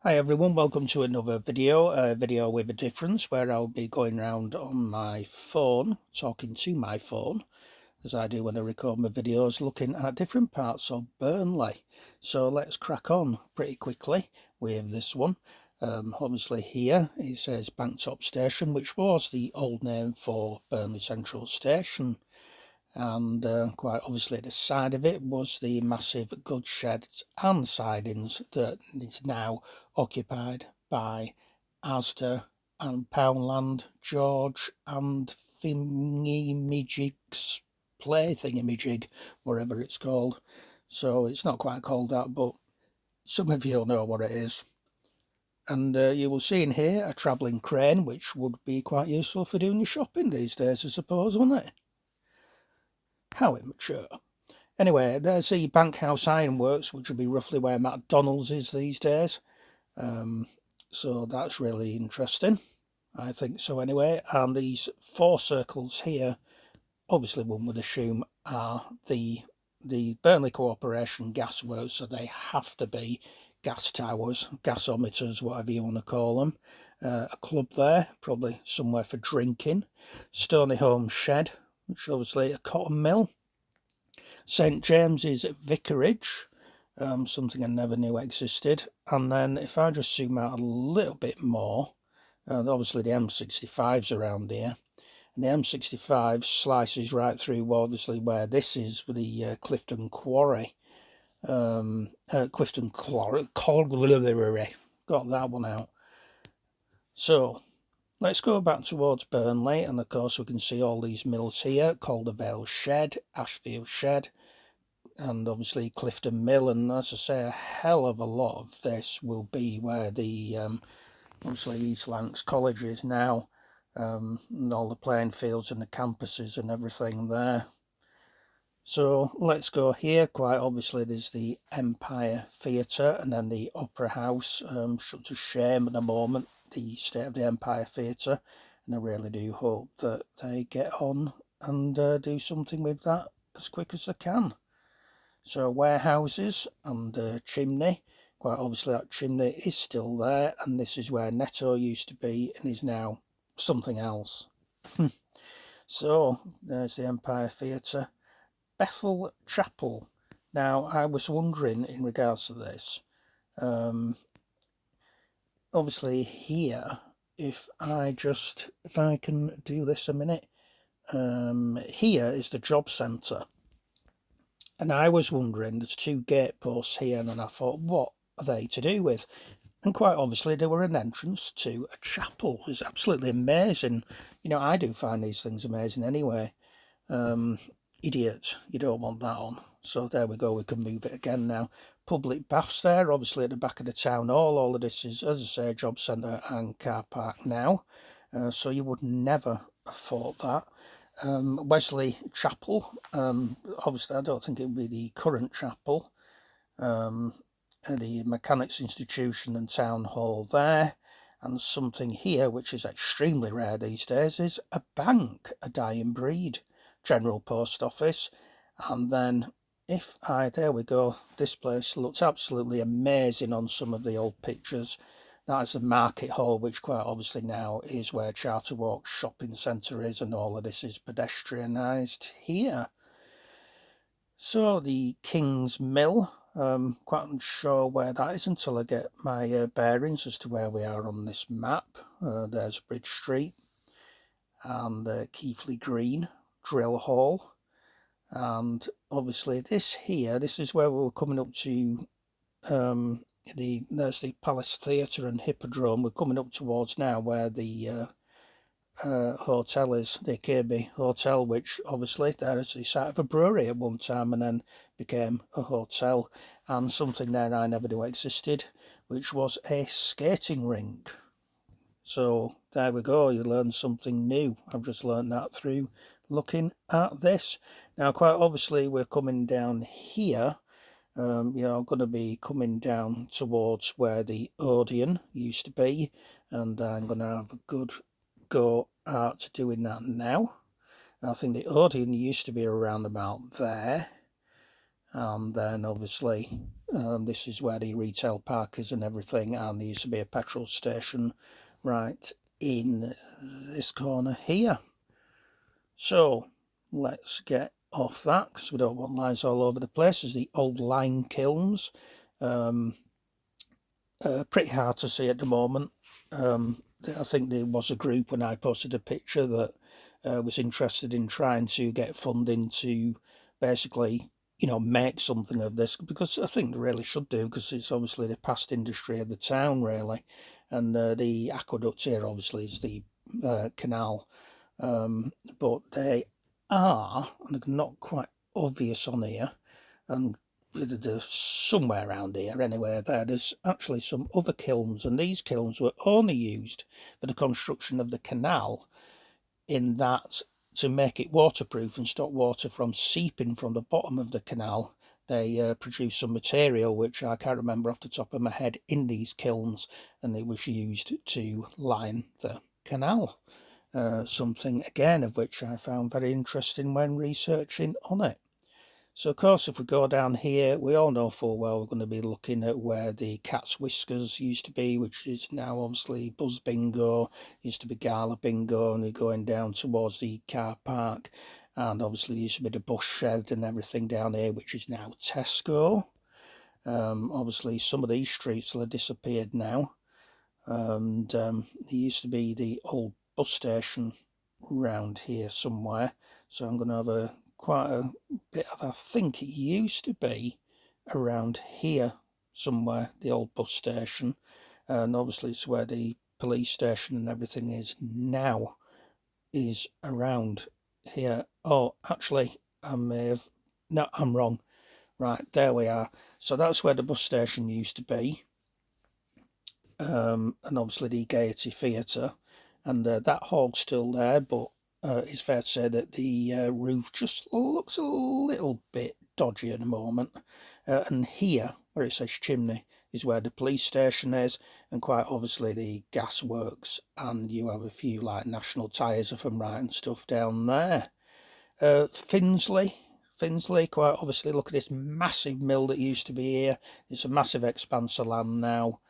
Hi everyone, welcome to another video, a video with a difference where I'll be going around on my phone, talking to my phone, as I do when I record my videos, looking at different parts of Burnley. So let's crack on pretty quickly with this one. Obviously here it says Banktop Station, which was the old name for Burnley Central Station. And quite obviously at the side of it was the massive goods sheds and sidings that is now occupied by Asda and Poundland, George and Thingamajig's Play Thingamajig, whatever it's called. So it's not quite called that, but some of you'll know what it is. And you will see in here a travelling crane, which would be quite useful for doing your shopping these days, I suppose, wouldn't it? How immature. Anyway, there's the Bank House Ironworks, which would be roughly where McDonald's is these days. So that's really interesting. I think so anyway. And these four circles here, obviously one would assume are the Burnley Corporation gas works, so they have to be gas towers, gasometers, whatever you want to call them. A club there, probably somewhere for drinking. Stony Home Shed, which is obviously a cotton mill. St James's Vicarage, something I never knew existed. And then if I just zoom out a little bit more, obviously the M65's around here. And the M65 slices right through, obviously, where this is the Clifton Quarry. Clifton Quarry, got that one out. So let's go back towards Burnley, and of course we can see all these mills here: Caldervale Shed, Ashfield Shed, and obviously Clifton Mill. And as I say, a hell of a lot of this will be where the obviously East Lancs College is now, and all the playing fields and the campuses and everything there. So let's go here. Quite obviously there's the Empire Theatre and then the Opera House. Such a shame at the moment, the state of the Empire Theatre, and I really do hope that they get on and do something with that as quick as they can. So warehouses and chimney. Quite obviously that chimney is still there, and this is where Netto used to be and is now something else. So there's the Empire Theatre. Bethel Chapel. Now I was wondering in regards to this, obviously here, if I can do this a minute, here is the job centre. And I was wondering, there's two gate posts here, and I thought, what are they to do with? And quite obviously, they were an entrance to a chapel. It's absolutely amazing. You know, I do find these things amazing anyway. Idiot, you don't want that on. So there we go, we can move it again now. Public baths there, obviously at the back of the town hall. All of this is, as I say, job centre and car park now. So you would never have thought that. Wesley Chapel, obviously I don't think it would be the current chapel. The Mechanics Institution and Town Hall there. And something here which is extremely rare these days is a bank, a dying breed. General Post Office. And then there we go, this place looks absolutely amazing on some of the old pictures. That is the Market Hall, which quite obviously now is where Charterwalk Shopping Centre is, and all of this is pedestrianised here. So the King's Mill, quite unsure where that is until I get my bearings as to where we are on this map. There's Bridge Street and Keighley Green, Drill Hall. And obviously this is where we were coming up to there's the Palace Theatre and Hippodrome. We're coming up towards now where the hotel is, the Kirby Hotel, which obviously there is the site of a brewery at one time and then became a hotel. And something there I never knew existed, which was a skating rink. So there we go, you learn something new. I've just learned that through looking at this. Now quite obviously we're coming down here, I'm going to be coming down towards where the Odeon used to be, and I'm going to have a good go at doing that now. I think the Odeon used to be around about there, and then obviously this is where the retail park is and everything, and there used to be a petrol station right in this corner here. So let's get off that because we don't want lines all over the place. There's the old lime kilns. Pretty hard to see at the moment. I think there was a group when I posted a picture that was interested in trying to get funding to basically, make something of this, because I think they really should do, because it's obviously the past industry of the town, really. And the aqueduct here, obviously, is the canal. But they are, and they're not quite obvious on here, and somewhere around here anyway, there's actually some other kilns, and these kilns were only used for the construction of the canal, in that to make it waterproof and stop water from seeping from the bottom of the canal. They produced some material which I can't remember off the top of my head in these kilns, and it was used to line the canal. Something again of which I found very interesting when researching on it. So of course, if we go down here, we all know full well we're going to be looking at where the Cat's Whiskers used to be, which is now obviously Buzz Bingo, used to be Gala Bingo, and we're going down towards the car park, and obviously there used to be the bus shed and everything down here, which is now Tesco. Obviously some of these streets will have disappeared now, and there used to be the old bus station round here somewhere, so I'm going to have quite a bit of, I think it used to be around here somewhere, the old bus station, and obviously it's where the police station and everything is now, is around here. Oh, actually, no, I'm wrong. Right, there we are. So that's where the bus station used to be, and obviously the Gaiety Theatre, and that hall's still there, but it's fair to say that the roof just looks a little bit dodgy at the moment. And here, where it says chimney, is where the police station is, and quite obviously the gas works, and you have a few like National Tyres of them right and stuff down there. Finsley, quite obviously, look at this massive mill that used to be here. It's a massive expanse of land now,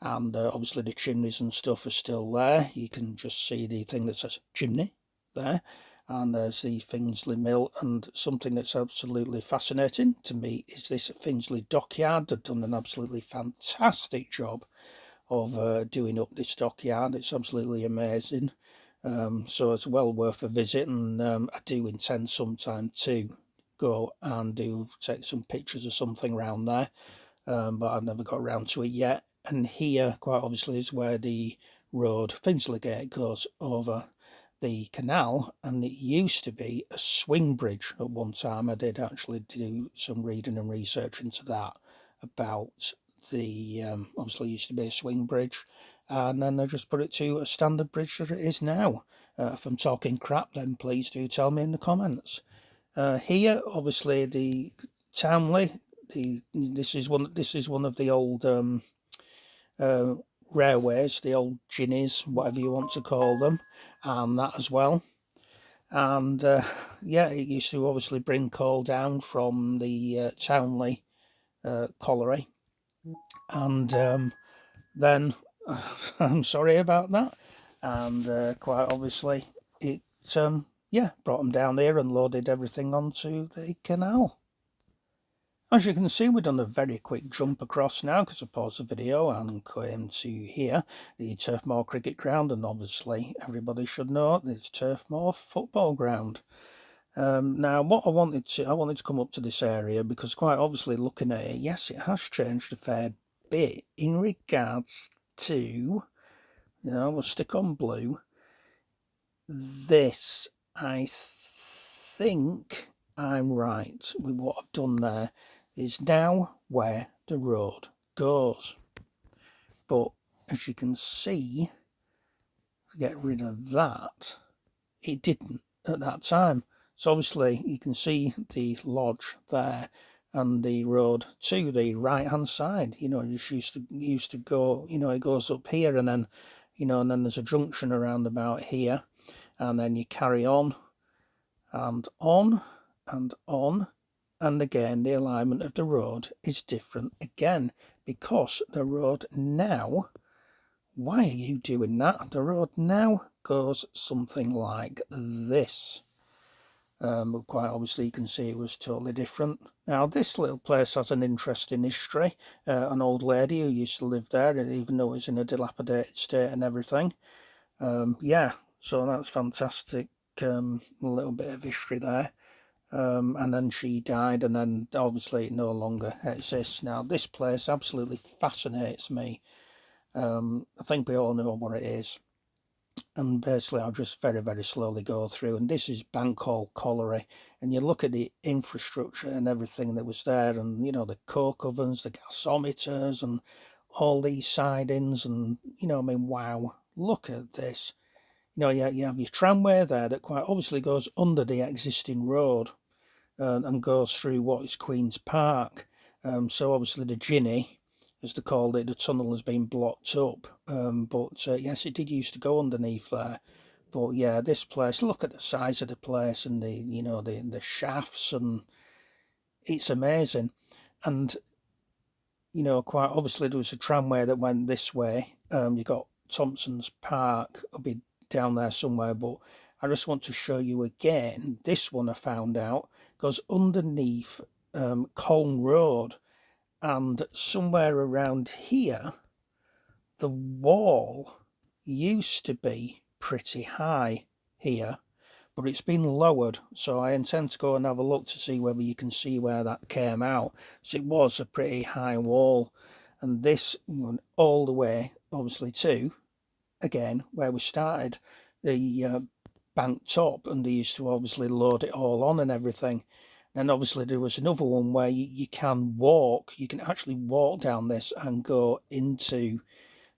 and obviously the chimneys and stuff are still there. You can just see the thing that says chimney there, and there's the Finsley Mill. And something that's absolutely fascinating to me is this Finsley dockyard. They've done an absolutely fantastic job of doing up this dockyard. It's absolutely amazing. So it's well worth a visit, and I do intend sometime to go and take some pictures or something around there, but I've never got around to it yet. And here, quite obviously, is where the road Finsley Gate goes over the canal, and it used to be a swing bridge at one time. I did actually do some reading and research into that, about the obviously used to be a swing bridge, and then they just put it to a standard bridge that it is now. If I'm talking crap, then please do tell me in the comments. Here, obviously, the Townley. This is one of the old railways, the old ginnies, whatever you want to call them, and that as well. And yeah, it used to obviously bring coal down from the Townley colliery, and then I'm sorry about that, and quite obviously it yeah, brought them down here and loaded everything onto the canal. As you can see, we've done a very quick jump across now, because I paused the video and came to here, the Turf Moor cricket ground, and obviously everybody should know it's Turf Moor football ground. Now, what I wanted to come up to this area, because quite obviously looking at it, yes, it has changed a fair bit in regards to, we'll stick on blue. This, I think I'm right with what I've done there, is now where the road goes. But as you can see, to get rid of that, it didn't at that time. So obviously you can see the lodge there and the road to the right hand side. Just used to go, it goes up here, and then and then there's a junction around about here, and then you carry on and on and on, And again, the alignment of the road is different again, because the road now, why are you doing that? The road now goes something like this. But quite obviously you can see it was totally different. Now this little place has an interesting history. An old lady who used to live there, even though it's in a dilapidated state and everything. Yeah, so that's fantastic. A little bit of history there. And then she died, and then obviously it no longer exists. Now this place absolutely fascinates me. I think we all know what it is. And basically I'll just very, very slowly go through. And this is Bank Hall Colliery. And you look at the infrastructure and everything that was there, and, you know, the coke ovens, the gasometers, and all these sidings. And, you know, I mean, wow, look at this. You know, you have your tramway there that quite obviously goes under the existing road and goes through what is Queen's Park. So obviously the Ginny, as they called it, the tunnel has been blocked up. But yes, it did used to go underneath there. But yeah, this place, look at the size of the place and the, you know, the shafts, and it's amazing. And, you know, quite obviously there was a tramway that went this way. You got Thompson's Park, will be down there somewhere, but I just want to show you again, this one I found out goes underneath Colne Road, and somewhere around here the wall used to be pretty high here, but it's been lowered, so I intend to go and have a look to see whether you can see where that came out. So it was a pretty high wall, and this went all the way obviously to, again, where we started, the bank top, and they used to obviously load it all on and everything. And obviously there was another one where you can walk, you can actually walk down this and go into,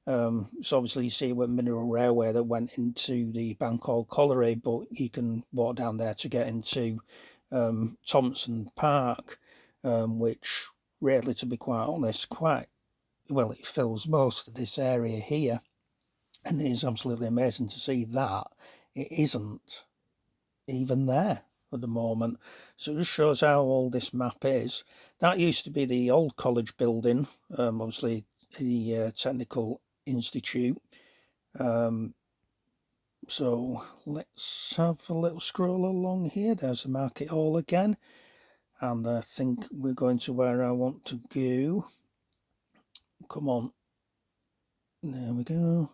so obviously you see with Mineral Railway that went into the Bank Hall Colliery, but you can walk down there to get into Thompson Park, which really, to be quite honest, quite well, it fills most of this area here. And it is absolutely amazing to see that it isn't even there at the moment. So it just shows how old this map is. That used to be the old college building, obviously the Technical Institute. So let's have a little scroll along here. There's the market hall again. And I think we're going to where I want to go. Come on. There we go.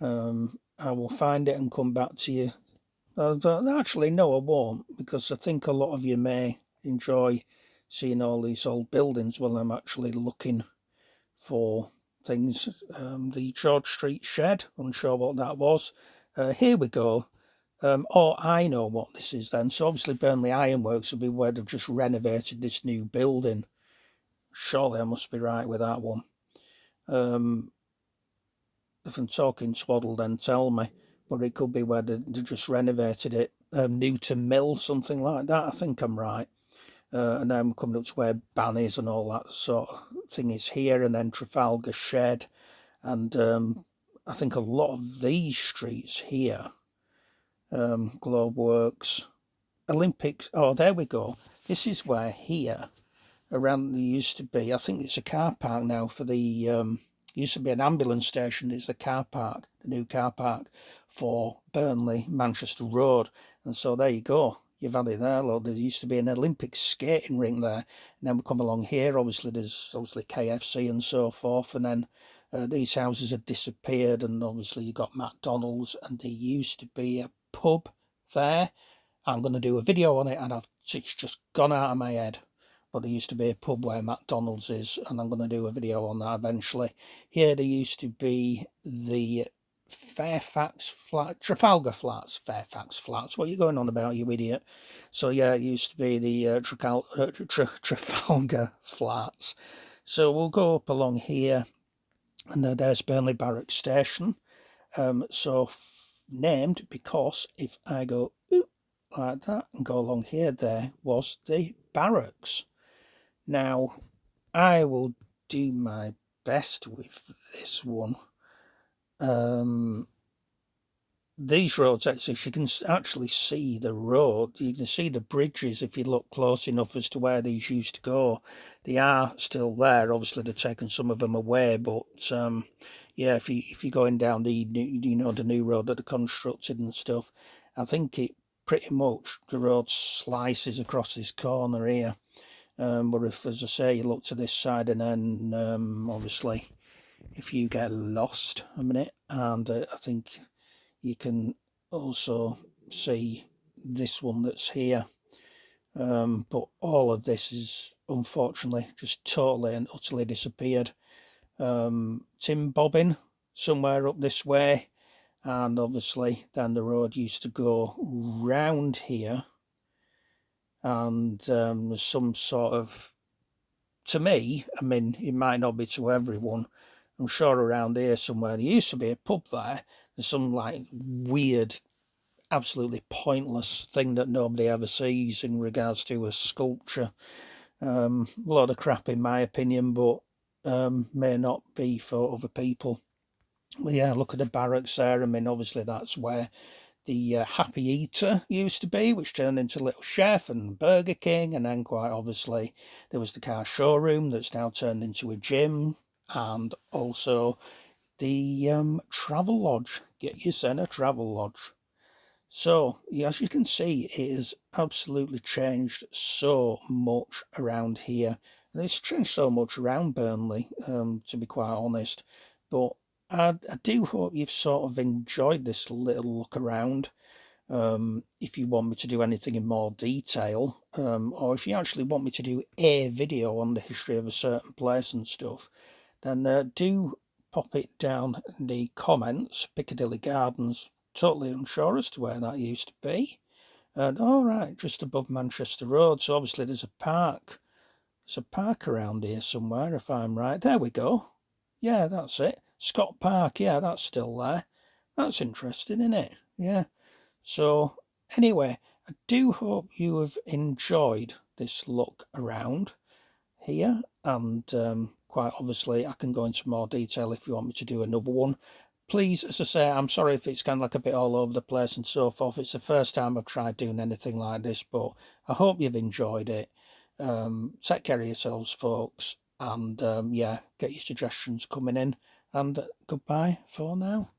I will find it and come back to you. Actually, no, I won't, because I think a lot of you may enjoy seeing all these old buildings while I'm actually looking for things. The George Street shed, unsure what that was. Here we go. Oh, I know what this is then. So obviously Burnley Ironworks will be where they've just renovated this new building. Surely I must be right with that one. If I'm talking twaddle, then tell me. But it could be where they just renovated it. Newton Mill, something like that. I think I'm right. And then coming up to where Ban is and all that sort of thing is here. And then Trafalgar Shed. And I think a lot of these streets here. Globe Works. Olympics. Oh, there we go. This is where here, around there used to be, I think it's a car park now for the... used to be an ambulance station. It's the car park, the new car park for Burnley Manchester Road. And so there you go. You've had it there, look. There used to be an Olympic skating rink there. And then we come along here, obviously there's obviously KFC and so forth. And then these houses have disappeared, and obviously you've got McDonald's, and there used to be a pub there. I'm going to do a video on it, and it's just gone out of my head. But there used to be a pub where McDonald's is, and I'm going to do a video on that eventually. Here there used to be the Trafalgar Flats. Fairfax Flats. What are you going on about, you idiot? So yeah, it used to be the Trafalgar Flats. So we'll go up along here, and there's Burnley Barracks Station. So named because if I go like that and go along here, there was the barracks. Now, I will do my best with this one. these roads access, you can actually see the road. You can see the bridges if you look close enough as to where these used to go. They are still there. Obviously, they've taken some of them away, but yeah, if you're going down the the new road that are constructed and stuff, I think it pretty much the road slices across this corner here. But if, as I say, you look to this side, and then obviously, if you get lost a minute, and I think you can also see this one that's here. But all of this is unfortunately just totally and utterly disappeared. Tim bobbing somewhere up this way, and obviously then the road used to go round here, and there's some sort of, to me, I mean, it might not be to everyone, I'm sure around here somewhere there used to be a pub there. There's some like weird, absolutely pointless thing that nobody ever sees in regards to a sculpture. A lot of crap in my opinion, but may not be for other people. Well, yeah, look at the barracks there. I mean, obviously that's where the Happy Eater used to be, which turned into Little Chef and Burger King, and then quite obviously there was the car showroom that's now turned into a gym, and also the travel lodge. Get your Senna travel lodge. So, as you can see, it has absolutely changed so much around here. And it's changed so much around Burnley, to be quite honest. But I do hope you've sort of enjoyed this little look around. If you want me to do anything in more detail, or if you actually want me to do a video on the history of a certain place and stuff, then do pop it down in the comments. Piccadilly Gardens, totally unsure as to where that used to be. And all right, just above Manchester Road. So obviously there's a park. There's a park around here somewhere, if I'm right. There we go. Yeah, that's it. Scott Park. Yeah, that's still there. That's interesting, isn't it? Yeah. So anyway, I do hope you have enjoyed this look around here, and quite obviously I can go into more detail if you want me to do another one. Please, as I say, I'm sorry if it's kind of like a bit all over the place and so forth. It's the first time I've tried doing anything like this, but I hope you've enjoyed it. Take care of yourselves, folks, and yeah, get your suggestions coming in, and goodbye for now.